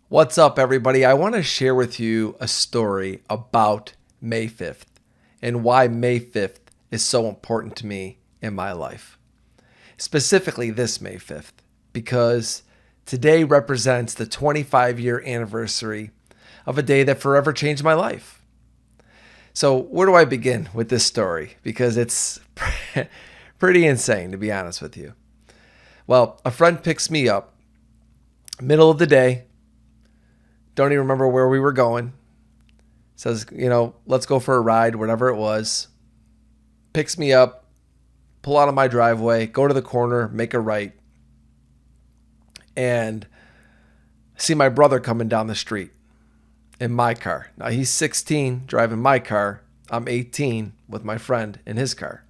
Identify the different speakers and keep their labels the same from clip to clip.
Speaker 1: What's up, everybody? I want to share with you a story about May 5th and why May 5th is so important to me in my life. Specifically, this May 5th, because today represents the 25-year anniversary of a day that forever changed my life. So, where do I begin with this story? Because it's pretty insane, to be honest with you. Well, a friend picks me up, middle of the day. Don't even remember where we were going. Says, let's go for a ride, whatever it was. Picks me up, pull out of my driveway, go to the corner, make a right. And I see my brother coming down the street in my car. Now he's 16 driving my car. I'm 18 with my friend in his car.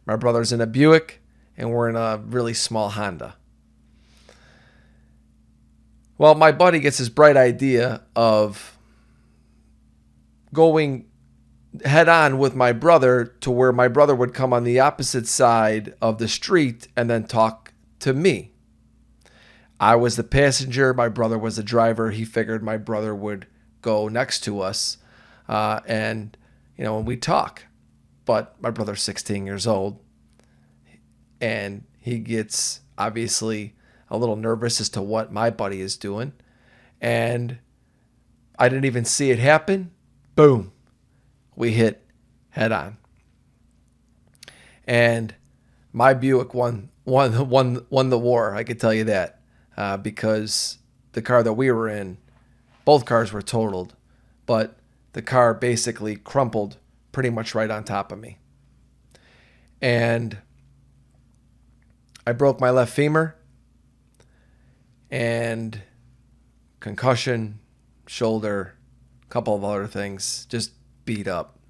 Speaker 1: My brother's in a Buick and we're in a really small Honda. Well, my buddy gets this bright idea of going head on with my brother to where my brother would come on the opposite side of the street and then talk to me. I was the passenger. My brother was the driver. He figured my brother would go next to us and we talk. But my brother's 16 years old and he gets obviously a little nervous as to what my buddy is doing. And I didn't even see it happen. Boom. We hit head on. And my Buick won the war, I could tell you that. Because the car that we were in, both cars were totaled. But the car basically crumpled pretty much right on top of me. And I broke my left femur. And concussion, shoulder, a couple of other things, just beat up.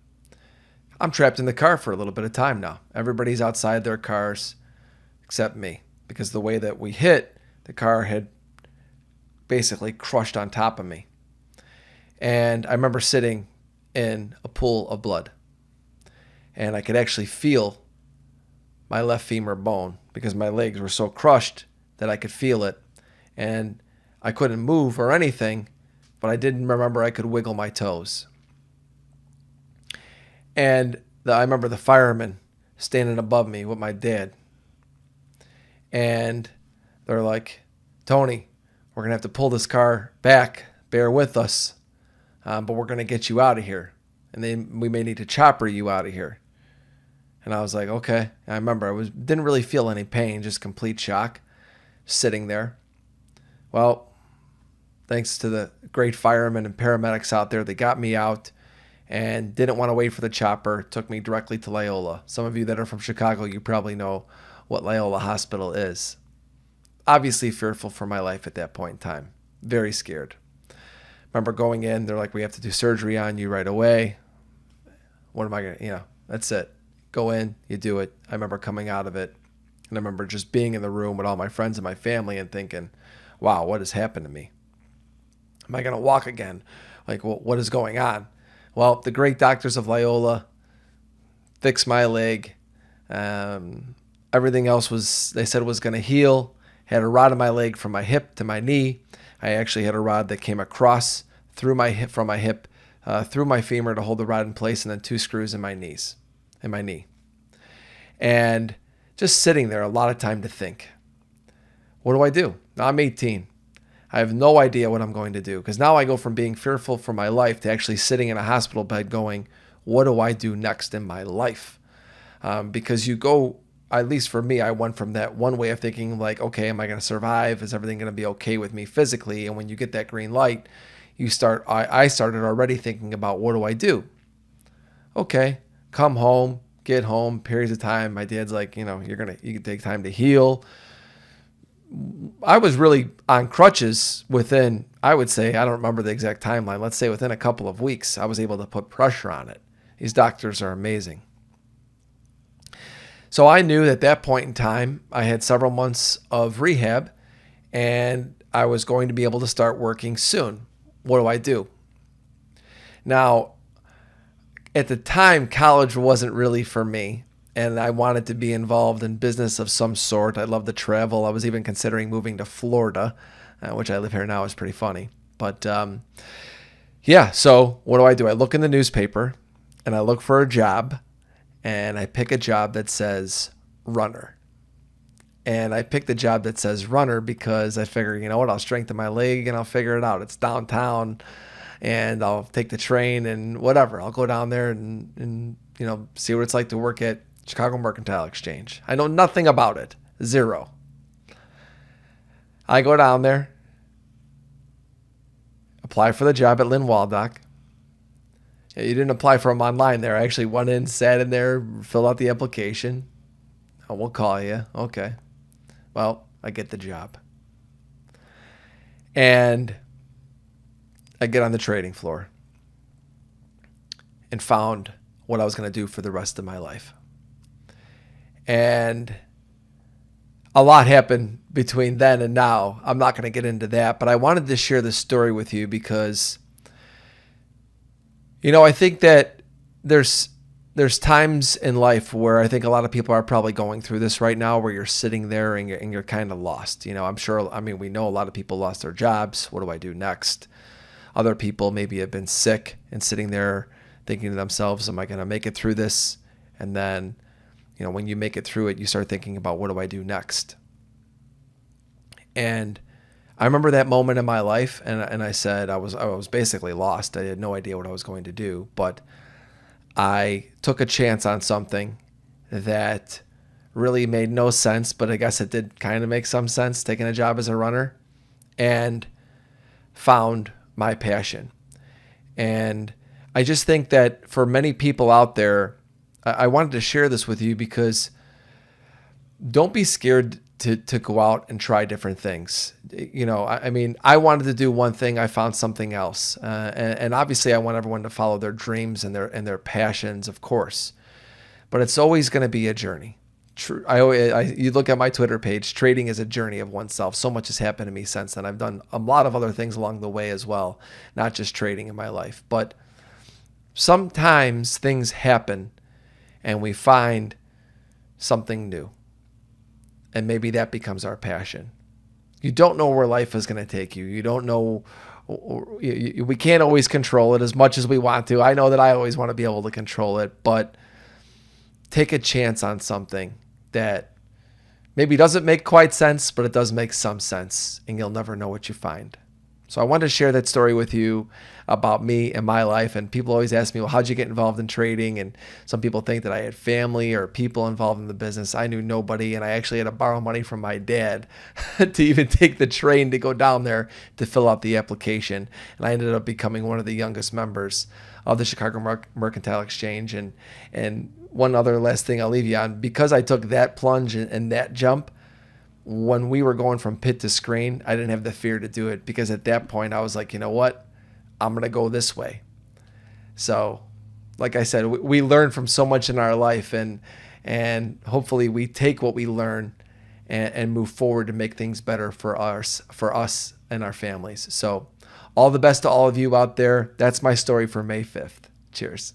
Speaker 1: I'm trapped in the car for a little bit of time now. Everybody's outside their cars except me, because the way that we hit, the car had basically crushed on top of me. And I remember sitting in a pool of blood. And I could actually feel my left femur bone because my legs were so crushed that I could feel it. And I couldn't move or anything, but I didn't remember I could wiggle my toes. And I remember the firemen standing above me with my dad. And they're like, Tony, we're going to have to pull this car back. Bear with us. But we're going to get you out of here. And we may need to chopper you out of here. And I was like, okay. And I remember didn't really feel any pain, just complete shock, sitting there. Well, thanks to the great firemen and paramedics out there, they got me out and didn't want to wait for the chopper. Took me directly to Loyola. Some of you that are from Chicago, you probably know what Loyola Hospital is. Obviously fearful for my life at that point in time. Very scared. Remember going in, they're like, we have to do surgery on you right away. What am I going to, that's it. Go in, you do it. I remember coming out of it. And I remember just being in the room with all my friends and my family and thinking, wow, what has happened to me? Am I going to walk again? Like, what is going on? Well, the great doctors of Loyola fixed my leg. Everything else they said was going to heal. Had a rod in my leg from my hip to my knee. I actually had a rod that came across through my hip, from my hip, through my femur to hold the rod in place, and then 2 screws in my knee. And just sitting there, a lot of time to think. What do I do? Now I'm 18. I have no idea what I'm going to do, because now I go from being fearful for my life to actually sitting in a hospital bed going, what do I do next in my life? Because you go, at least for me, I went from that one way of thinking like, okay, am I going to survive? Is everything going to be okay with me physically? And when you get that green light, I started already thinking about, what do I do? Okay, come home, get home, periods of time. My dad's like, you can take time to heal. I was really on crutches within, I would say, I don't remember the exact timeline. Let's say within a couple of weeks, I was able to put pressure on it. These doctors are amazing. So I knew at that point in time, I had several months of rehab and I was going to be able to start working soon. What do I do? Now, at the time, college wasn't really for me. And I wanted to be involved in business of some sort. I love to travel. I was even considering moving to Florida, which I live here now is pretty funny. But yeah, so what do? I look in the newspaper and I look for a job, and I pick a job that says runner. And I picked the job that says runner because I figure, you know what, I'll strengthen my leg and I'll figure it out. It's downtown, and I'll take the train and whatever. I'll go down there and see what it's like to work at Chicago Mercantile Exchange. I know nothing about it. Zero. I go down there, apply for the job at Lynn Waldock. You didn't apply for them online there. I actually went in, sat in there, filled out the application. Oh, we'll call you. Okay. Well, I get the job. And I get on the trading floor and found what I was going to do for the rest of my life. And a lot happened between then and now. I'm not going to get into that, but I wanted to share this story with you because, I think that there's times in life where I think a lot of people are probably going through this right now, where you're sitting there and you're kind of lost. We know a lot of people lost their jobs. What do I do next? Other people maybe have been sick and sitting there thinking to themselves, am I going to make it through this? And then, when you make it through it, you start thinking about, what do I do next? And I remember that moment in my life, and I said I was basically lost. I had no idea what I was going to do, but I took a chance on something that really made no sense, but I guess it did kind of make some sense, taking a job as a runner, and found my passion. And I just think that for many people out there, I wanted to share this with you because don't be scared to go out and try different things. I wanted to do one thing, I found something else. And obviously I want everyone to follow their dreams and their passions, of course. But it's always going to be a journey. You look at my Twitter page, trading is a journey of oneself. So much has happened to me since then. I've done a lot of other things along the way as well, not just trading in my life. But sometimes things happen and we find something new. And maybe that becomes our passion. You don't know where life is going to take you. You don't know. We can't always control it as much as we want to. I know that I always want to be able to control it, but take a chance on something that maybe doesn't make quite sense, but it does make some sense, and you'll never know what you find. So I wanted to share that story with you about me and my life. And people always ask me, well, how'd you get involved in trading? And some people think that I had family or people involved in the business. I knew nobody, and I actually had to borrow money from my dad to even take the train to go down there to fill out the application. And I ended up becoming one of the youngest members of the Chicago Mercantile Exchange. And one other last thing I'll leave you on, because I took that plunge and that jump, when we were going from pit to screen, I didn't have the fear to do it, because at that point I was like, you know what? I'm going to go this way. So, like I said, we learn from so much in our life, and hopefully we take what we learn and move forward to make things better for us and our families. So all the best to all of you out there. That's my story for May 5th. Cheers.